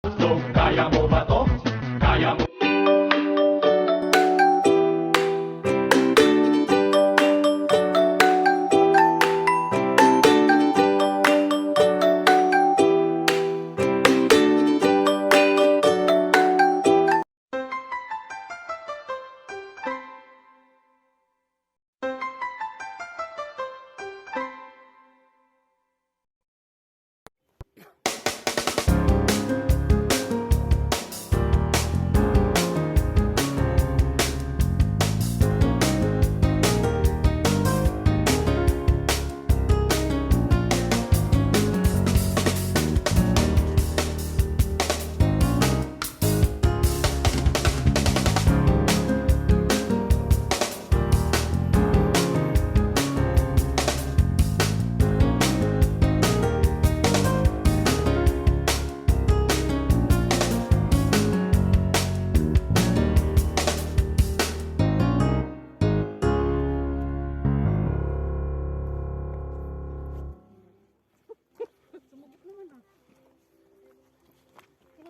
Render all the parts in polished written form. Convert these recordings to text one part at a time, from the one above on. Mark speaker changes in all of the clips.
Speaker 1: Kaya mo ba to? Kaya mo?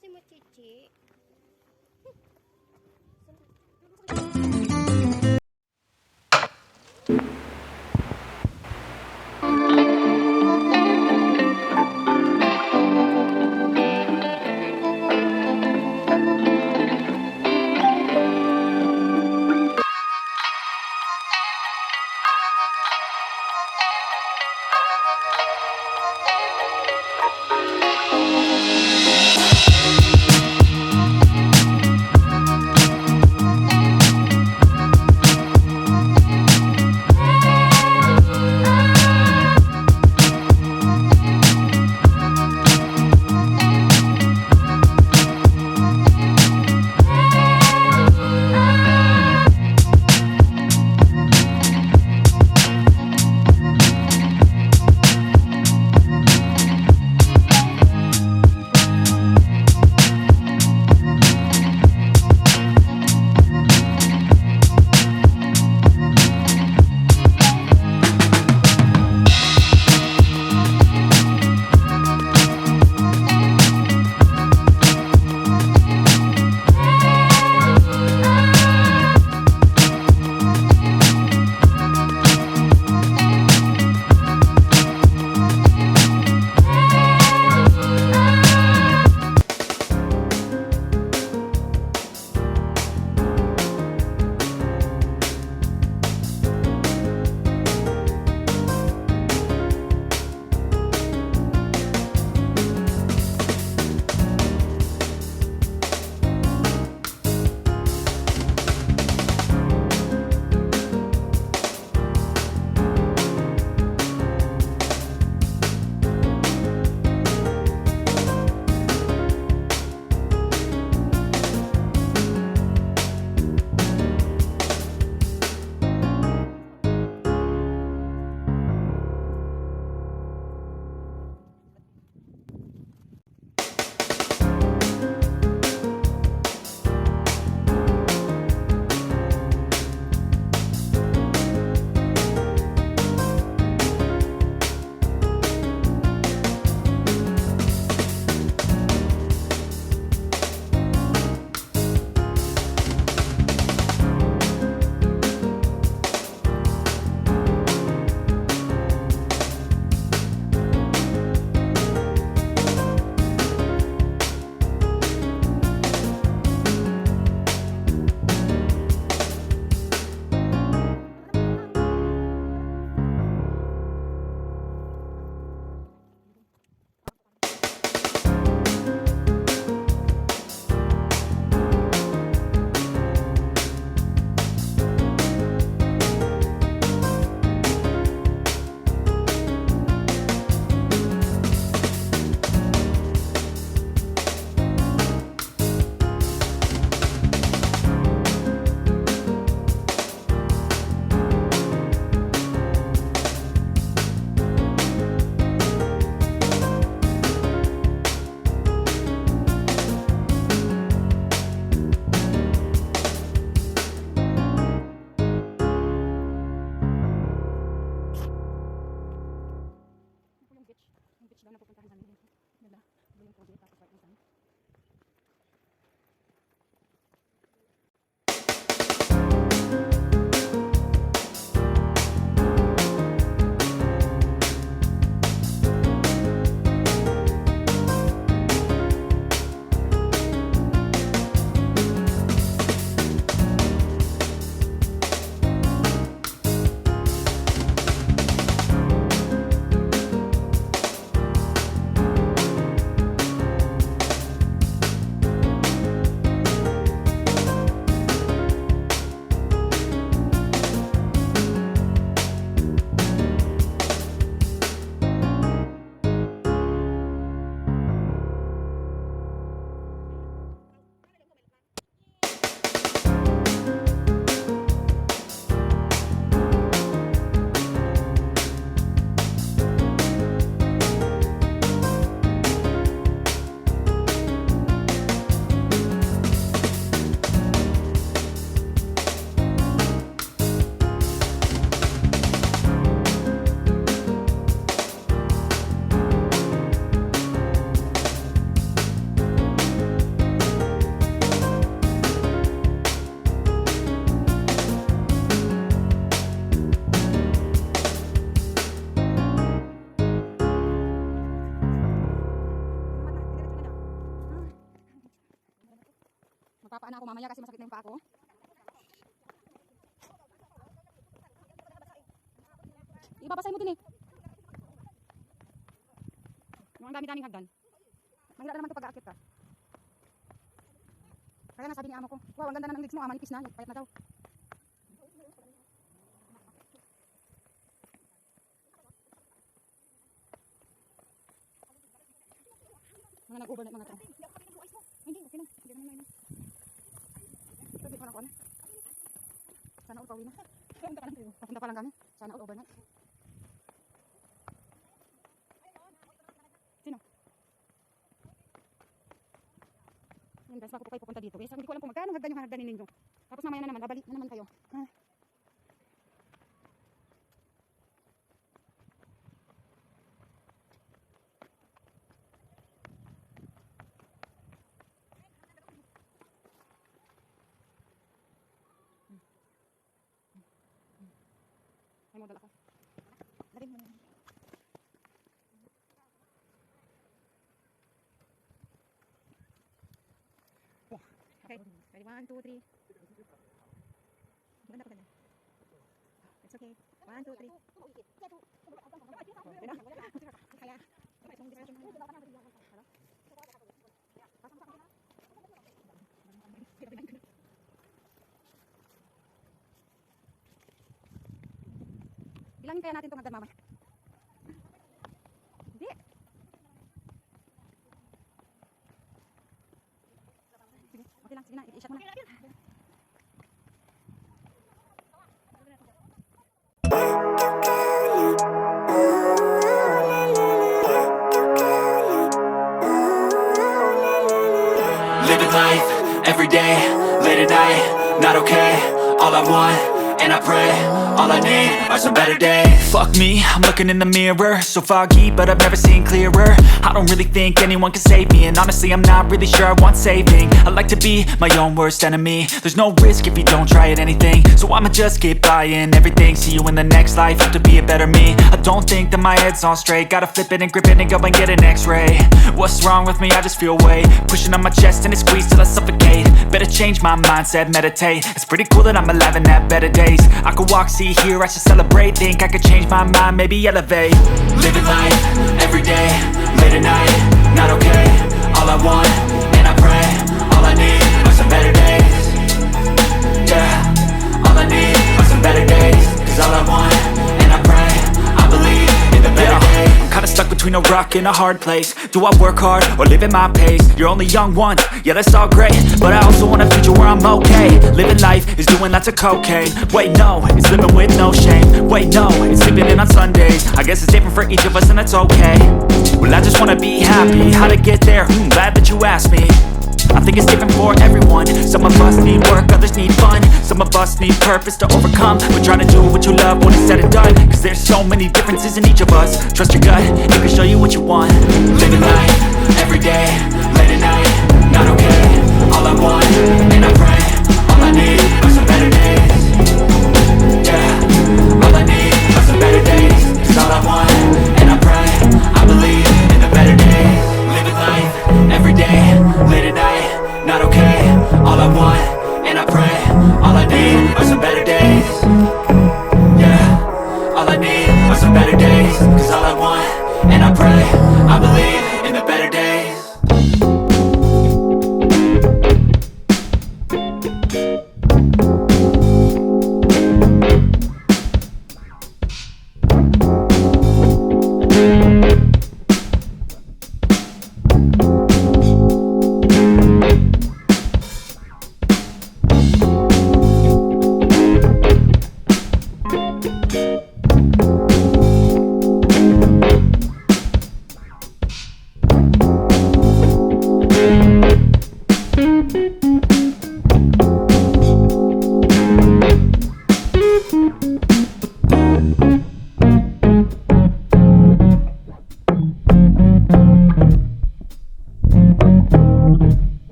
Speaker 2: Kasi mo, Chichi. Yung beach daw na pupuntahan namin dito. Nila, yung project tapos right na
Speaker 3: Magpapaan ako mamaya kasi masakit na yung paa ko. Ibabasay mo din eh. Yung dami-daming hagdan. Mahirap naman ito pag-aakit ka. Kaya nga sabi ni amo ko, wow, ang ganda na ng legs mo, manipis na, payat na daw. Mga nag-overnight mga ito. Hindi, okay lang. Hindi naman na. Sabi ko lang ko na. Sana all pauwi na. Papunta pa lang kami. Sana all overnight. Sino? Yan guys, bago po kayo pupunta dito. Guys, hindi ko alam kung magkano hagdan yung hagdanin ninyo. Tapos mamaya na naman, babalik na naman kayo. Ha? May modal ako. Lagyan mo na. Okay. Ready? 1, 2, 3. Maganda pa ganyan. It's okay. 1, 2, 3. Kaya. Bilangin kaya natin itong hagdan mamaya. Hindi. Sige, okay lang. Sige na, i-shot mo na.
Speaker 4: Living life, everyday, late at night, not okay. All I want, and I pray, all I need are some better days. Fuck me, I'm looking in the mirror, so foggy, but I've never seen clearer. I don't really think anyone can save me, and honestly I'm not really sure I want saving. I like to be my own worst enemy. There's no risk if you don't try at anything, so I'ma just keep buying everything. See you in the next life, have to be a better me. I don't think that my head's on straight, gotta flip it and grip it and go and get an x-ray. What's wrong with me? I just feel weight pushing on my chest and it squeezes till I suffocate. Better change my mindset, meditate. It's pretty cool that I'm alive and have better days. I could walk, see, hear, I should celebrate. Think I could change my mind, maybe elevate. Living life, everyday, late at night, not okay. All I want, and I pray, all I need are some better days. Yeah, all I need are some better days. Cause all I want, and I pray, I believe in the better days. Kinda stuck between a rock and a hard place. Do I work hard or live at my pace? You're only young once, yeah that's all great, but I also want a future where I'm okay. Living life is doing lots of cocaine. Wait no, it's living with no shame. Wait no, it's sleeping in on Sundays. I guess it's different for each of us and that's okay. Well I just wanna be happy, how to get there? Glad that you asked me. I think it's different for everyone. Some of us need work, others need fun. Some of us need purpose to overcome. But try to do what you love when it's said and done. Cause there's so many differences in each of us. Trust your gut, it can show you what you want. Living life, everyday, late at night, not okay. All I want, and I pray, all I need are some better days. Yeah, all I need are some better days. Cause all I want, and I pray, I believe in the better days. Living life, everyday, late at night, not okay. All I want, and I pray, all I need are some better days. Yeah, all I need are some better days. Cause all I want, and I pray, I believe in the better days.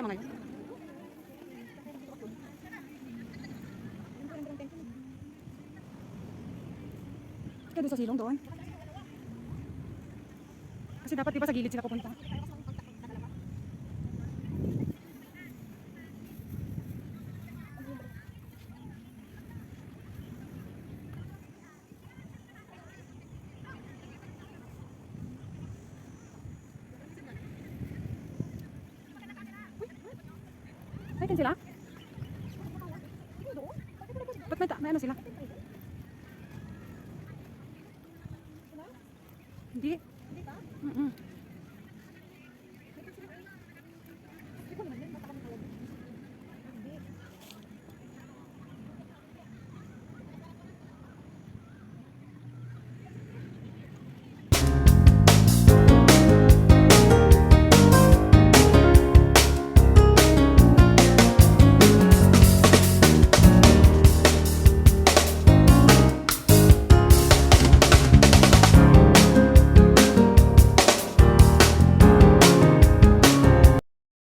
Speaker 3: tayo mga yun? Kaya doon sa silong doon. Kasi dapat diba sa gilid sila pupunta. Naitin sila? Ba't may ano sila? Hindi.